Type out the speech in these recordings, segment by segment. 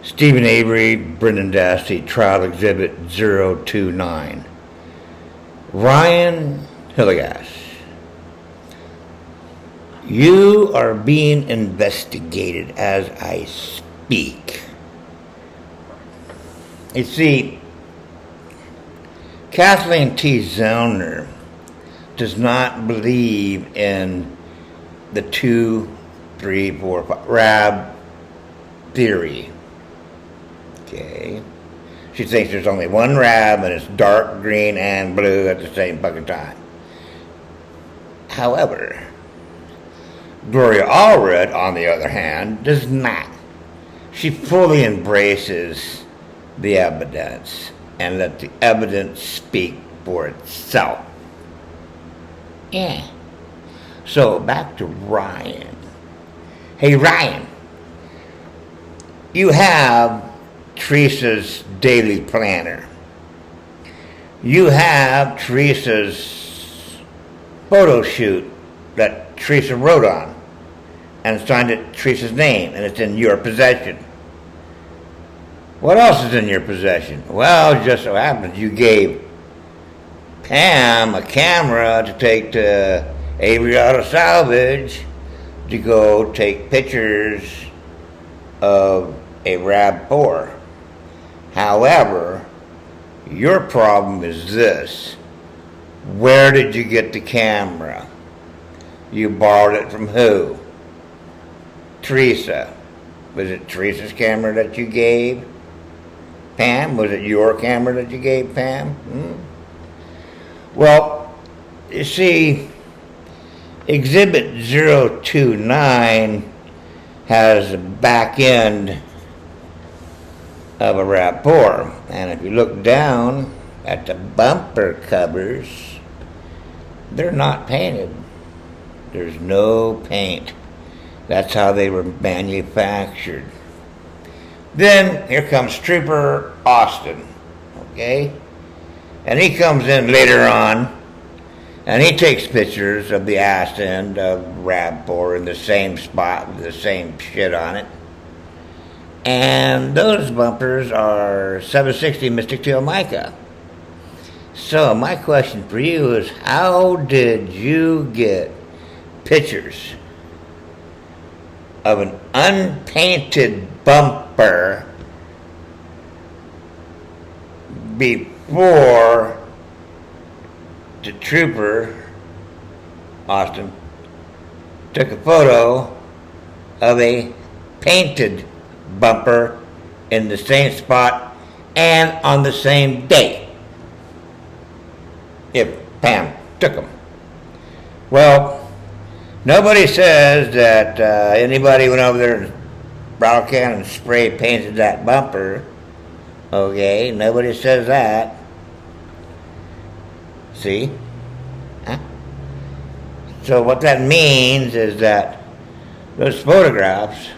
Stephen Avery, Brendan Dassey, Trial Exhibit 029. Ryan Hillegas, you are being investigated as I speak. You see, Kathleen T. Zellner does not believe in the 2, 3, 4, 5 rab theory. Okay. She thinks there's only one rab and it's dark green and blue at the same fucking time. However, Gloria Allred, on the other hand, does not. She fully embraces the evidence and let the evidence speak for itself. Yeah. So back to Ryan. Hey Ryan, you have Teresa's daily planner. You have Teresa's photo shoot that Teresa wrote on and signed it Teresa's name, and it's in your possession. What else is in your possession? Well, it just so happens you gave Pam a camera to take to Avery Auto Salvage to go take pictures of a RAV4. However, your problem is this. Where did you get the camera? You borrowed it from who? Teresa. Was it Teresa's camera that you gave Pam? Was it your camera that you gave Pam? Well, you see, Exhibit 029 has a back end of a RAV4, and if you look down at the bumper covers, they're not painted. There's no paint. That's how they were manufactured. Then here comes Trooper Austin, okay? And he comes in later on, and he takes pictures of the ass end of RAV4 in the same spot with the same shit on it. And those bumpers are 760 Mystic Teal mica. So my question for you is, how did you get pictures of an unpainted bumper before the Trooper Austin took a photo of a painted bumper in the same spot and on the same day, if Pam took them? Well, nobody says that anybody went over there and bottle can and spray painted that bumper. Okay, nobody says that. See? Huh? So what that means is that those photographs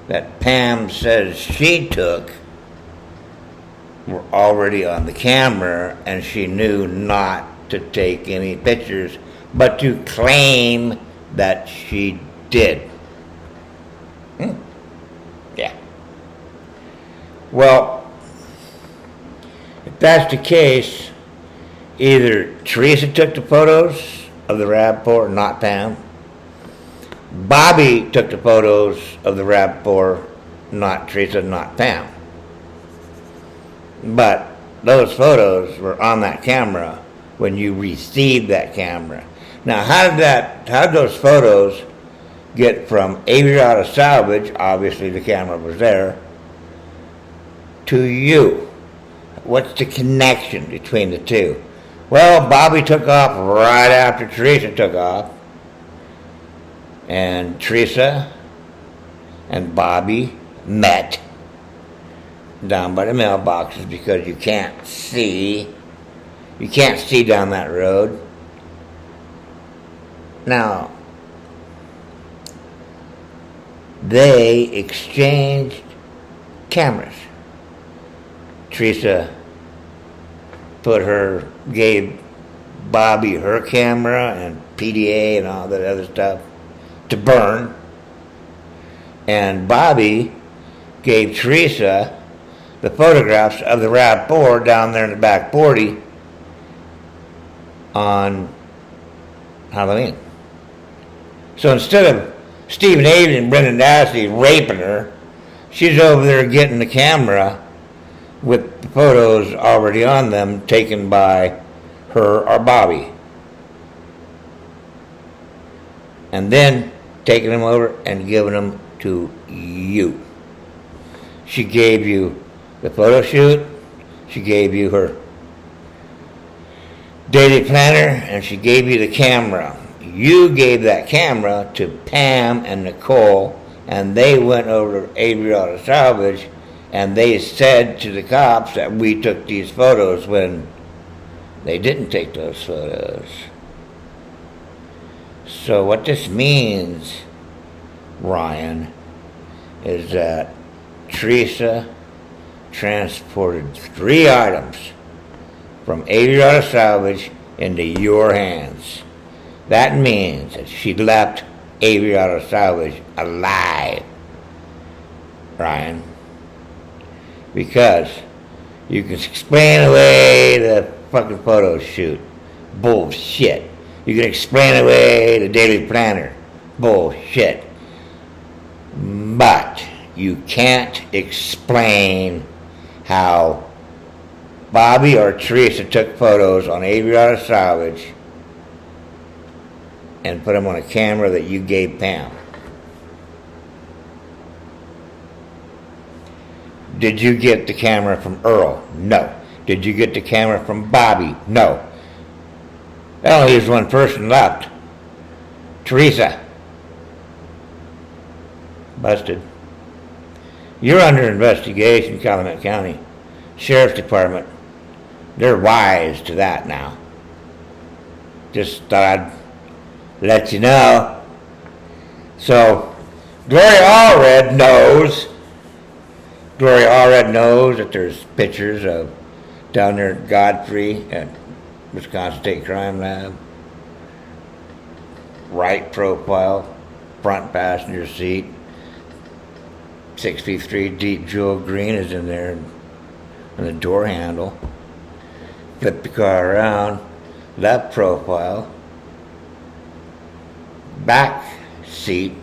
that Pam says she took were already on the camera, and she knew not to take any pictures, but to claim that she did. Yeah. Well, if that's the case, either Teresa took the photos of the RAV4, not Pam. Bobby took the photos of the RAV4, not Teresa, not Pam. But those photos were on that camera when you received that camera. Now, how did those photos get from Avery Auto Salvage, obviously the camera was there, to you? What's the connection between the two? Well, Bobby took off right after Teresa took off. And Teresa and Bobby met down by the mailboxes because you can't see down that road. Now, they exchanged cameras. Teresa gave Bobby her camera and PDA and all that other stuff to burn, and Bobby gave Teresa the photographs of the rapport down there in the back 40 on Halloween. So instead of Stephen Avery and Brendan Dassey raping her, she's over there getting the camera with the photos already on them taken by her or Bobby. And then taking them over and giving them to you. She gave you the photo shoot, she gave you her daily planner, and she gave you the camera. You gave that camera to Pam and Nicole, and they went over to Avery Auto Salvage, and they said to the cops that we took these photos when they didn't take those photos. So what this means, Ryan, is that Teresa transported 3 items from Avery Auto Salvage into your hands. That means that she left Avery Auto Salvage alive, Ryan. Because you can explain away the fucking photo shoot. Bullshit. You can explain away the daily planner. Bullshit. But you can't explain how Bobby or Teresa took photos on Avery Auto Salvage and put them on a camera that you gave Pam. Did you get the camera from Earl? No. Did you get the camera from Bobby? No. Only there's one person left. Teresa. Busted. You're under investigation, Calumet County Sheriff's Department. They're wise to that now. Just thought I'd let you know. So, Gloria Allred knows that there's pictures of down there at Godfrey at Wisconsin State Crime Lab. Right profile, front passenger seat. 6'3" deep jewel green is in there on the door handle. Flip the car around, left profile, back seat,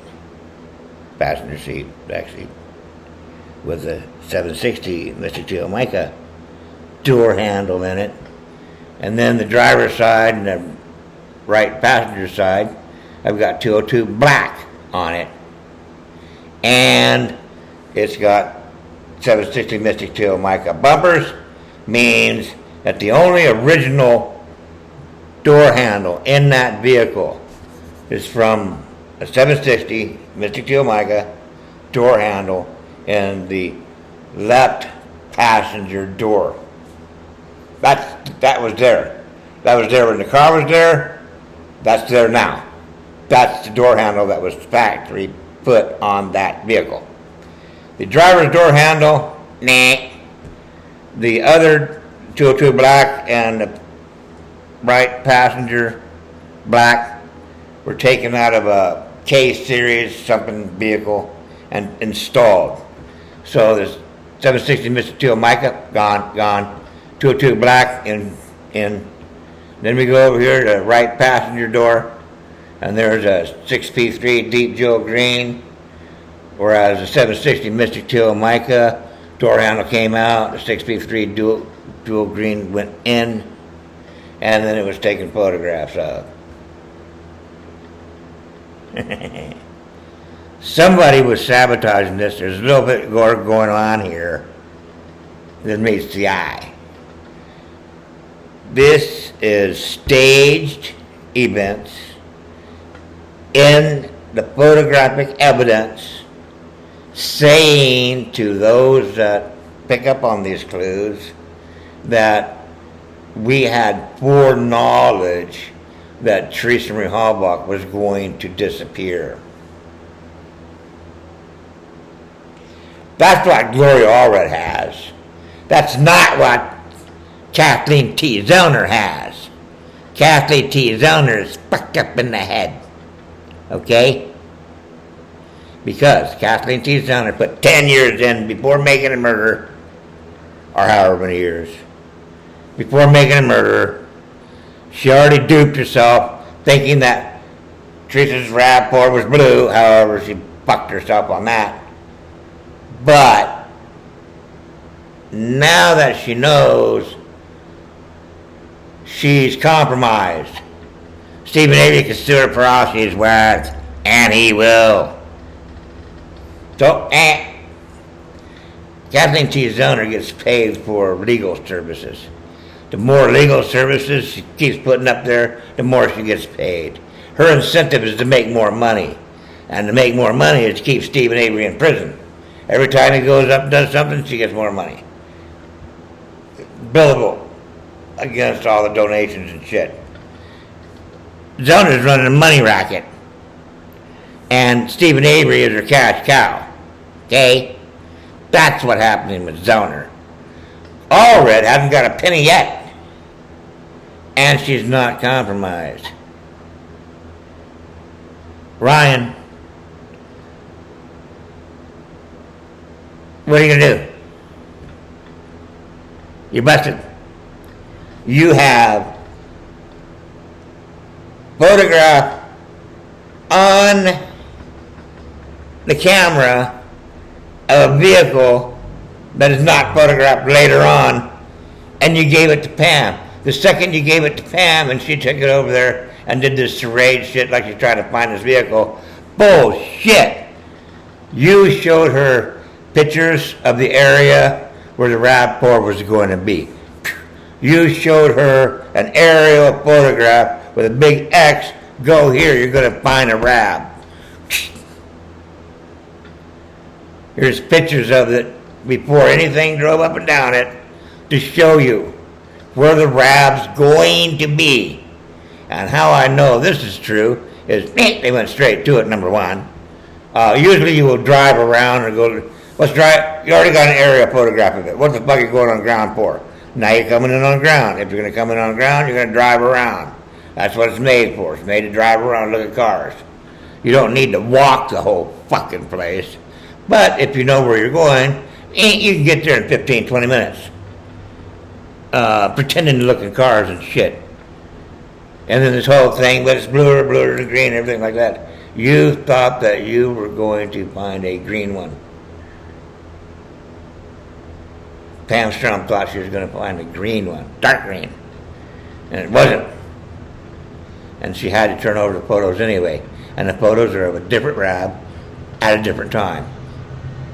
passenger seat, back seat, with a 760 Mystic Teal mica door handle in it. And then the driver's side and the right passenger side, I've got 202 black on it. And it's got 760 Mystic Teal mica bumpers, means that the only original door handle in that vehicle is from a 760 Mystic Teal mica door handle in the left passenger door. That was there. That was there when the car was there. That's there now. That's the door handle that was factory put on that vehicle. The driver's door handle, nah. The other 202 black and the right passenger black were taken out of a K-series something vehicle and installed. So there's 760 Mystic Teal mica, gone. 202 black in. Then we go over here to the right passenger door, and there's a 6P3 deep jewel green, whereas the 760 Mystic Teal mica door handle came out, the 6P3 dual green went in, and then it was taken photographs of. Somebody was sabotaging this. There's a little bit more going on here than meets the eye. This is staged events in the photographic evidence saying to those that pick up on these clues that we had foreknowledge that Teresa Marie Halbach was going to disappear. That's what Gloria Allred has. That's not what Kathleen T. Zellner has. Kathleen T. Zellner is fucked up in the head. Okay? Because Kathleen T. Zoner put 10 years in before making a murder, or however many years. Before making a murder, she already duped herself, thinking that Teresa's rapport was blue. However, she fucked herself on that. But now that she knows she's compromised, Stephen Avery can sue her for all she's worth, and he will. So, Kathleen T. Zoner gets paid for legal services. The more legal services she keeps putting up there, the more she gets paid. Her incentive is to make more money. And to make more money is to keep Stephen Avery in prison. Every time he goes up and does something, she gets more money. Billable against all the donations and shit. Zoner's running a money racket. And Stephen Avery is her cash cow. Okay? That's what's happening with Zoner. Allred hasn't got a penny yet. And she's not compromised. Ryan, what are you going to do? You're busted. You have photograph on the camera of a vehicle that is not photographed later on, and you gave it to Pam. The second you gave it to Pam and she took it over there and did this charade shit like she's trying to find this vehicle, bullshit. You showed her pictures of the area where the rapport was going to be. You showed her an aerial photograph with a big X. Go here, you're going to find a rab. Here's pictures of it before anything drove up and down it to show you where the rab's going to be. And how I know this is true is they went straight to it, number one. Usually you will drive around and go, let's drive, you already got an aerial photograph of it. What the fuck are you going on ground for? Now you're coming in on ground. If you're going to come in on ground, you're going to drive around. That's what it's made for. It's made to drive around and look at cars. You don't need to walk the whole fucking place. But if you know where you're going, you can get there in 15, 20 minutes. Pretending to look at cars and shit. And then this whole thing, but it's bluer than green, everything like that. You thought that you were going to find a green one. Pam Strom thought she was going to find a green one, dark green. And it wasn't. And she had to turn over the photos anyway. And the photos are of a different rab at a different time.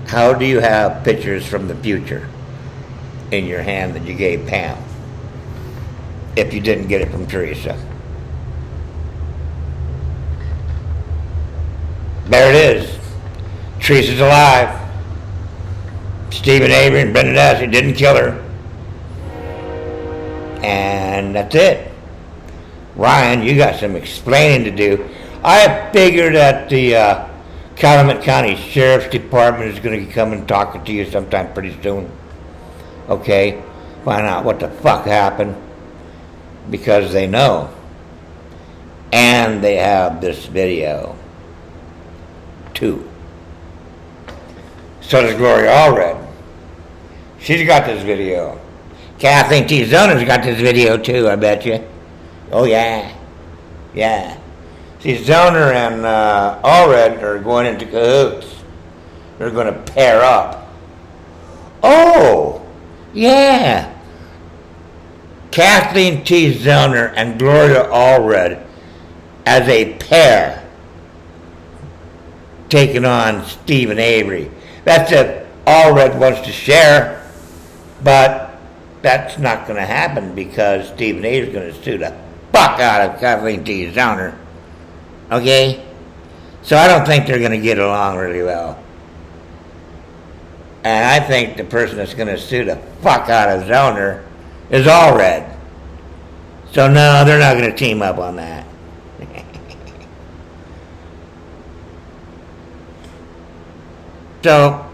How do you have pictures from the future in your hand that you gave Pam if you didn't get it from Teresa? There it is. Teresa's alive. Stephen Avery and Brenda Dassey didn't kill her. And that's it. Ryan, you got some explaining to do. I figured that the Calumet County Sheriff's Department is going to come and talking to you sometime pretty soon. Okay? Find out what the fuck happened. Because they know. And they have this video. Too. So does Gloria Allred. She's got this video. Kathleen T. Zoner's got this video too, I bet you. Oh yeah. Yeah. See, Zoner and Allred are going into cahoots. They're going to pair up. Oh, yeah. Kathleen T. Zoner and Gloria Allred as a pair taking on Stephen Avery. That's if Allred wants to share, but that's not going to happen because Stephen Avery's going to sue the fuck out of Kathleen T. Zoner. Okay? So I don't think they're going to get along really well. And I think the person that's going to sue the fuck out of Zoner is Allred. So no, they're not going to team up on that. So,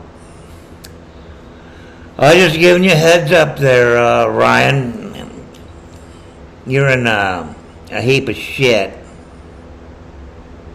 I was just giving you a heads up there, Ryan. You're in a heap of shit.